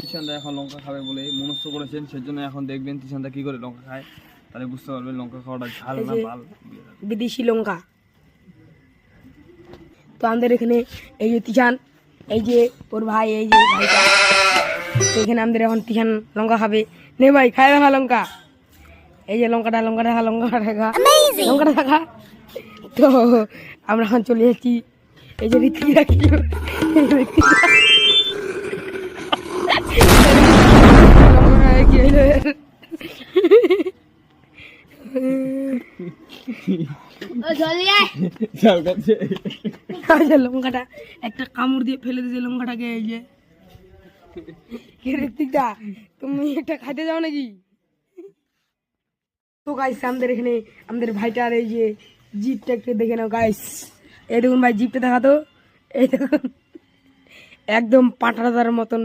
তিশানদা এখন লঙ্কা খাবে বলে মনস্থ করেছেন, সেজন্য এখন দেখবেন তিশানদা কি করে লঙ্কা খায়, তাহলে বুঝতে পারবেন লঙ্কা খাওয়াটা ঝাল না ভাল। বিদেশি লঙ্কা। তো আমাদের এখানে এই যে তিশান, এই যে ওর ভাই, এই যে ভাইটা, এখানে আমাদের এখন তিশান লঙ্কা খাবে। নে ভাই খায় দেখা লঙ্কা, এই যে লঙ্কাটা খা, লঙ্কাটা খা। তো আমরা এখন চলে যাচ্ছি, এই যে ঋত্বিকা কি লঙ্কাটা একটা কামড় দিয়ে ফেলে দিয়েছে লঙ্কাটাকে। এই যে ঋত্বিকদা, তুমি একটা খাইতে যাও নাকি? তো গাইস আমাদের এখানে আমাদের ভাইটার এই যে জিপটা একটু দেখে নাও গাইস। এই দেখুন ভাই জিপটা দেখাতো, এই দেখুন একদম পাঁঠাদার মতন।